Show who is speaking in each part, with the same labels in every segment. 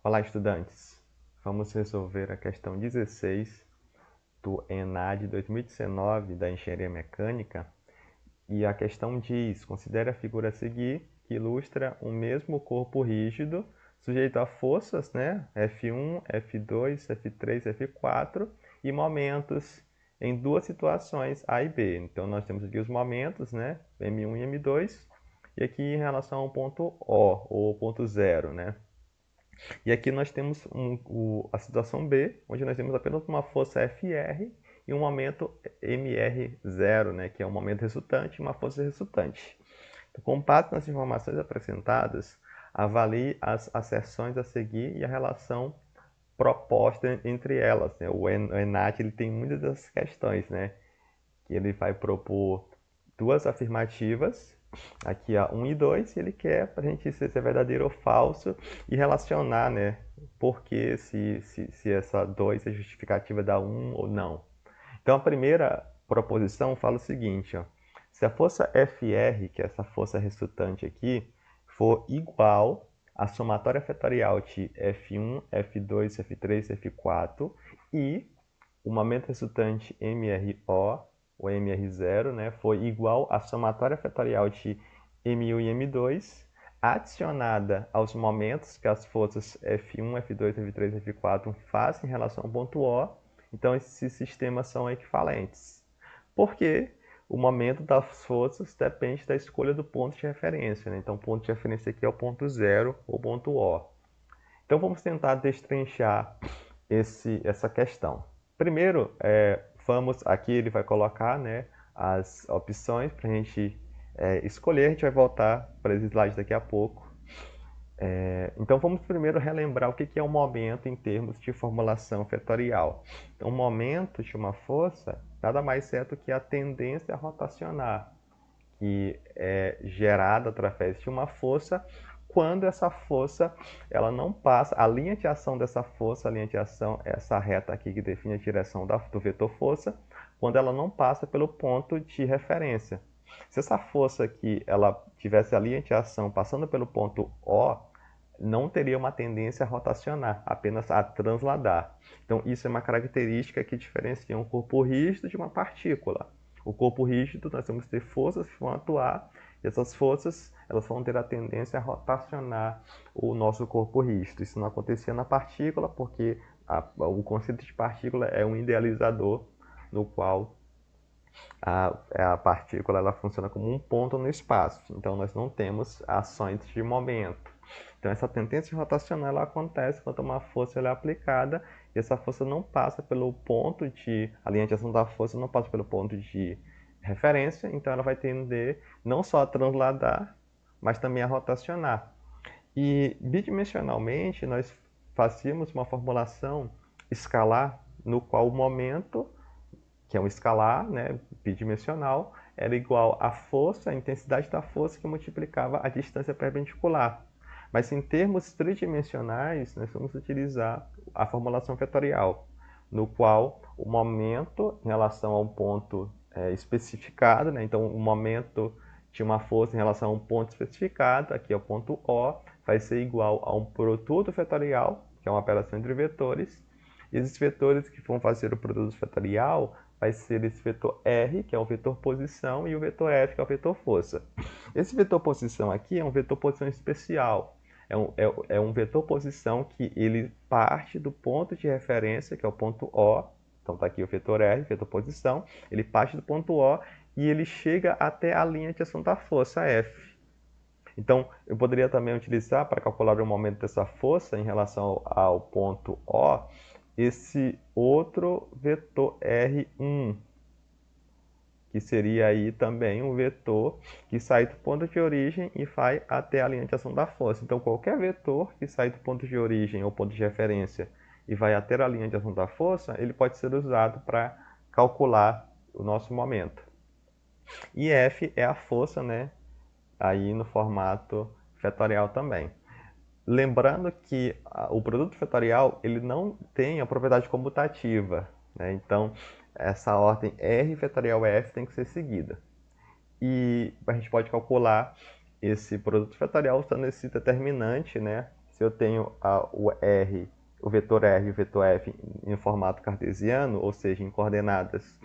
Speaker 1: Olá, estudantes! Vamos resolver a questão 16 do ENAD 2019 da Engenharia Mecânica. E a questão diz: considere a figura a seguir, que ilustra o mesmo corpo rígido, sujeito a forças, F1, F2, F3, F4, e momentos em duas situações A e B. Então, nós temos aqui os momentos, M1 e M2, e aqui em relação ao ponto O, ou ponto zero, E aqui nós temos a situação B, onde nós temos apenas uma força FR e um momento MR0, que é um momento resultante e uma força resultante. Então, com base nas informações apresentadas, avalie as asserções a seguir e a relação proposta entre elas. O ENAD ele tem muitas dessas questões, que ele vai propor duas afirmativas, aqui a 1 e 2, e ele quer para a gente se é verdadeiro ou falso e relacionar, por que se essa 2 é justificativa da 1 ou não. Então a primeira proposição fala o seguinte, se a força FR, que é essa força resultante aqui, for igual à somatória vetorial de F1, F2, F3, F4 e o momento resultante MRO, o MR0, foi igual à somatória vetorial de M1 e M2, adicionada aos momentos que as forças F1, F2, F3 e F4 fazem em relação ao ponto O. Então, esses sistemas são equivalentes. Porque o momento das forças depende da escolha do ponto de referência. Então, o ponto de referência aqui é o ponto zero, ou ponto O. Então, vamos tentar destrinchar essa questão. Primeiro, aqui ele vai colocar as opções para a gente escolher. A gente vai voltar para esse slide daqui a pouco. Então, vamos primeiro relembrar o que é um momento em termos de formulação vetorial. Então, o momento de uma força nada mais é do que a tendência a rotacionar, que é gerada através de uma força quando essa força ela não passa, a linha de ação dessa força, a linha de ação é essa reta aqui que define a direção do vetor força, quando ela não passa pelo ponto de referência. Se essa força aqui ela tivesse a linha de ação passando pelo ponto O, não teria uma tendência a rotacionar, apenas a transladar. Então isso é uma característica que diferencia um corpo rígido de uma partícula. O corpo rígido, nós vamos ter forças que vão atuar, e essas forças elas vão ter a tendência a rotacionar o nosso corpo rígido. Isso não acontecia na partícula, porque o conceito de partícula é um idealizador, no qual a partícula ela funciona como um ponto no espaço. Então, nós não temos ações de momento. Então, essa tendência rotacional ela acontece quando uma força ela é aplicada e essa força não passa pelo ponto de... A linha de ação da força não passa pelo ponto de referência, então ela vai tender não só a transladar, mas também a rotacionar. E bidimensionalmente, nós fazíamos uma formulação escalar no qual o momento, que é um escalar, bidimensional, era igual à força, a intensidade da força que multiplicava a distância perpendicular. Mas em termos tridimensionais, nós vamos utilizar a formulação vetorial, no qual o momento em relação a um ponto especificado, então o momento de uma força em relação a um ponto especificado, aqui é o ponto O, vai ser igual a um produto vetorial, que é uma operação entre vetores, e esses vetores que vão fazer o produto vetorial vai ser esse vetor R, que é o vetor posição, e o vetor F, que é o vetor força. Esse vetor posição aqui é um vetor posição especial. É um vetor posição que ele parte do ponto de referência, que é o ponto O. Então está aqui o vetor R, vetor posição. Ele parte do ponto O e ele chega até a linha de ação da força F. Então, eu poderia também utilizar, para calcular o momento dessa força em relação ao ponto O, esse outro vetor R1, que seria aí também um vetor que sai do ponto de origem e vai até a linha de ação da força. Então, qualquer vetor que sai do ponto de origem ou ponto de referência e vai até a linha de ação da força, ele pode ser usado para calcular o nosso momento. E F é a força, aí no formato vetorial também. Lembrando que o produto vetorial ele não tem a propriedade comutativa, então essa ordem R vetorial F tem que ser seguida. E a gente pode calcular esse produto vetorial usando esse determinante, se eu tenho o vetor R e o vetor F em formato cartesiano, ou seja, em coordenadas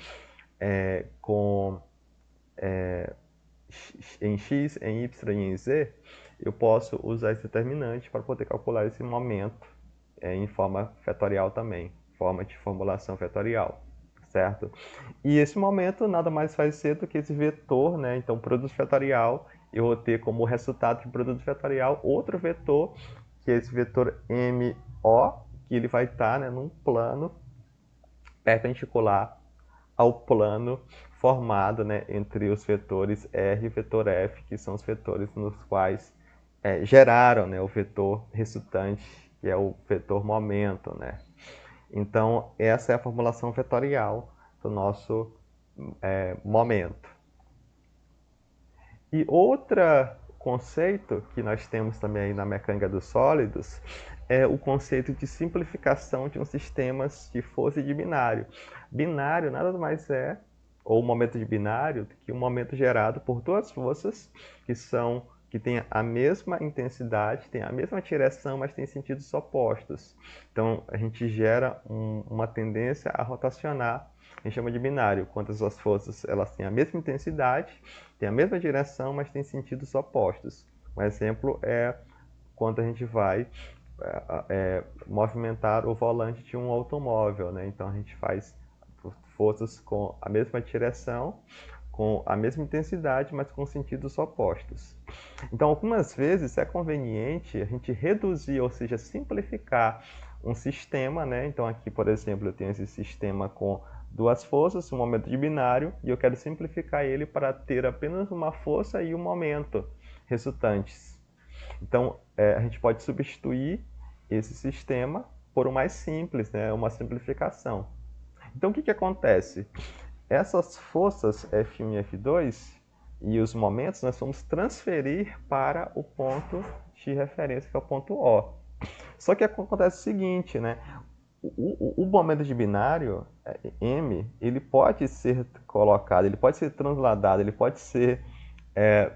Speaker 1: em x, em y e em z, eu posso usar esse determinante para poder calcular esse momento em forma vetorial também, forma de formulação vetorial, certo? E esse momento nada mais faz ser do que esse vetor, né? Então, produto vetorial, eu vou ter como resultado de produto vetorial outro vetor, que é esse vetor MO, que ele vai estar, né, num plano perpendicular ao plano formado, né, entre os vetores R e vetor F, que são os vetores nos quais geraram, né, o vetor resultante, que é o vetor momento, né? Então, essa é a formulação vetorial do nosso momento. E outro conceito que nós temos também aí na mecânica dos sólidos é o conceito de simplificação de um sistema de força e de binário. Binário nada mais é, ou momento de binário, que um momento gerado por duas forças que têm a mesma intensidade, têm a mesma direção, mas têm sentidos opostos. Então, a gente gera uma tendência a rotacionar, a gente chama de binário, quando as forças elas têm a mesma intensidade, têm a mesma direção, mas têm sentidos opostos. Um exemplo é quando a gente vai movimentar o volante de um automóvel, né? Então a gente faz forças com a mesma direção, com a mesma intensidade, mas com sentidos opostos. Então, algumas vezes é conveniente a gente reduzir, ou seja, simplificar um sistema, né? Então, aqui, por exemplo, eu tenho esse sistema com duas forças, um momento de binário, e eu quero simplificar ele para ter apenas uma força e um momento resultantes. Então, a gente pode substituir esse sistema por um mais simples, né? Uma simplificação. Então, o que acontece? Essas forças F1 e F2 e os momentos nós vamos transferir para o ponto de referência, que é o ponto O. Só que acontece o seguinte, né? O momento de binário, M, ele pode ser colocado, ele pode ser transladado, ele pode ser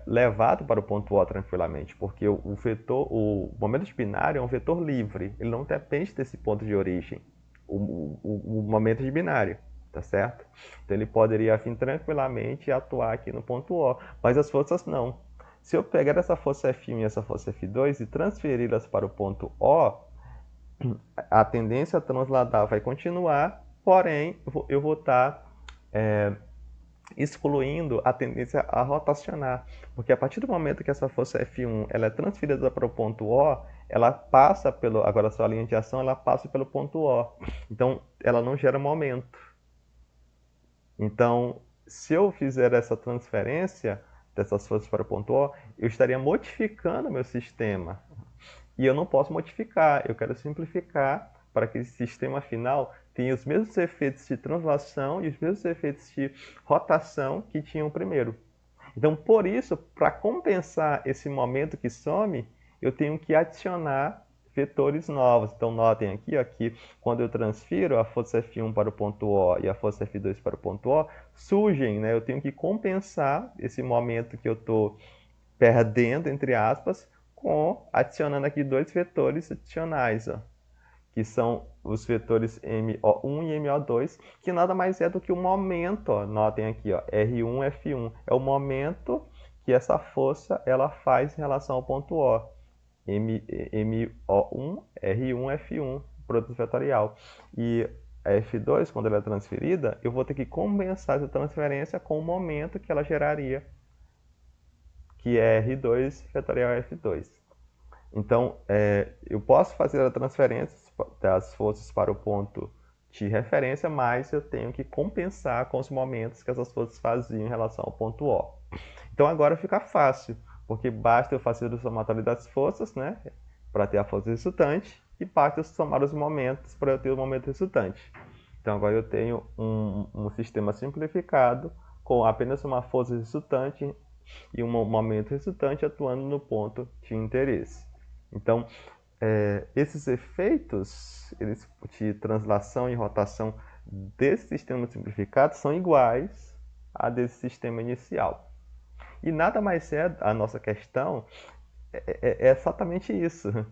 Speaker 1: levado para o ponto O tranquilamente, porque o momento de binário é um vetor livre, ele não depende desse ponto de origem, o momento de binário, tá certo? Então ele poderia vir tranquilamente e atuar aqui no ponto O, mas as forças não. Se eu pegar essa força F1 e essa força F2 e transferi-las para o ponto O, a tendência a transladar vai continuar, porém eu vou estar excluindo a tendência a rotacionar, porque a partir do momento que essa força F1 ela é transferida para o ponto O, ela passa agora a sua linha de ação ela passa pelo ponto O, então ela não gera momento. Então, se eu fizer essa transferência dessas forças para o ponto O, eu estaria modificando o meu sistema. E eu não posso modificar, eu quero simplificar para que esse sistema final tenha os mesmos efeitos de translação e os mesmos efeitos de rotação que tinham primeiro. Então, por isso, para compensar esse momento que some, eu tenho que adicionar vetores novos. Então, notem aqui, que quando eu transfiro a força F1 para o ponto O e a força F2 para o ponto O, surgem, né? Eu tenho que compensar esse momento que eu estou perdendo, entre aspas, adicionando aqui dois vetores adicionais, que são os vetores MO1 e MO2, que nada mais é do que o momento, notem aqui, R1, F1, é o momento que essa força ela faz em relação ao ponto O. MO1, R1, F1, produto vetorial. E a F2, quando ela é transferida, eu vou ter que compensar essa transferência com o momento que ela geraria, que é R2 vetorial F2. Então, eu posso fazer a transferência das forças para o ponto de referência, mas eu tenho que compensar com os momentos que essas forças faziam em relação ao ponto O. Então, agora fica fácil, porque basta eu fazer o somatório das forças, né, para ter a força resultante, e basta eu somar os momentos para eu ter o momento resultante. Então, agora eu tenho um sistema simplificado com apenas uma força resultante e um momento resultante atuando no ponto de interesse. Então, esses efeitos de translação e rotação desse sistema simplificado são iguais a desse sistema inicial. E nada mais é a nossa questão, é exatamente isso.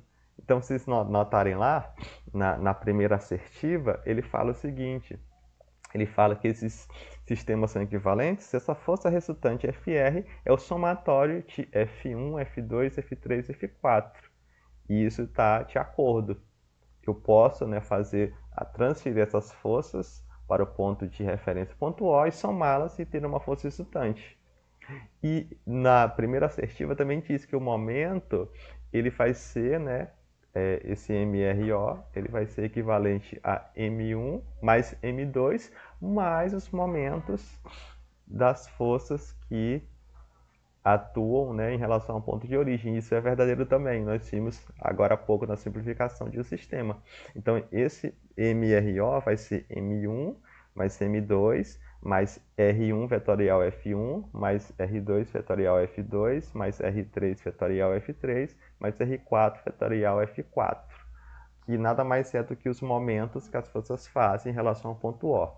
Speaker 1: Então, se vocês notarem lá, na primeira assertiva, ele fala o seguinte, ele fala que esses sistemas são equivalentes se essa força resultante Fr é o somatório de F1, F2, F3 e F4. E isso está de acordo. Eu posso, né, transferir essas forças para o ponto de referência ponto O e somá-las e ter uma força resultante. E na primeira assertiva também diz que o momento ele vai ser, né, esse MRO, ele vai ser equivalente a M1 mais M2 mais os momentos das forças que atuam, né, em relação ao ponto de origem. Isso é verdadeiro também. Nós vimos agora há pouco na simplificação de um sistema. Então, esse MRO vai ser M1 mais M2 mais R1 vetorial F1 mais R2 vetorial F2 mais R3 vetorial F3 mais R4 vetorial F4. Que nada mais é do que os momentos que as forças fazem em relação ao ponto O.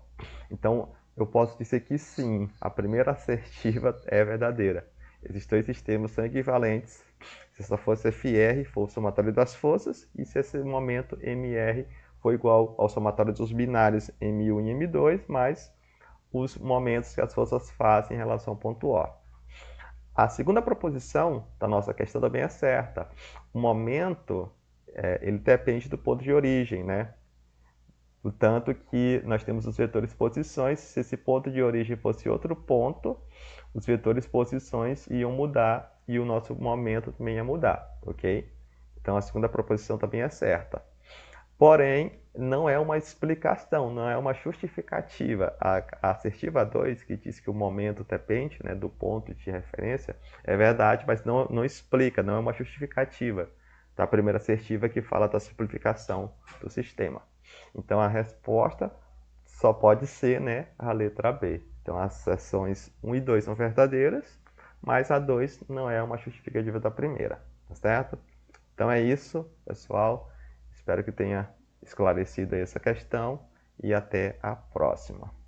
Speaker 1: Então, eu posso dizer que sim, a primeira assertiva é verdadeira. Esses dois sistemas são equivalentes se essa força Fr for o somatório das forças e se esse momento Mr for igual ao somatório dos binários M1 e M2 mais os momentos que as forças fazem em relação ao ponto O. A segunda proposição da nossa questão também é certa. O momento ele depende do ponto de origem, né? O tanto que nós temos os vetores posições, se esse ponto de origem fosse outro ponto, os vetores posições iam mudar e o nosso momento também ia mudar, ok? Então a segunda proposição também é certa. Porém, não é uma explicação, não é uma justificativa. A assertiva 2, que diz que o momento depende, né, do ponto de referência, é verdade, mas não explica, não é uma justificativa da primeira assertiva que fala da simplificação do sistema. Então a resposta só pode ser, né, a letra B. Então as seções 1 e 2 são verdadeiras, mas a 2 não é uma justificativa da primeira, tá certo? Então é isso, pessoal. Espero que tenha esclarecido essa questão e até a próxima.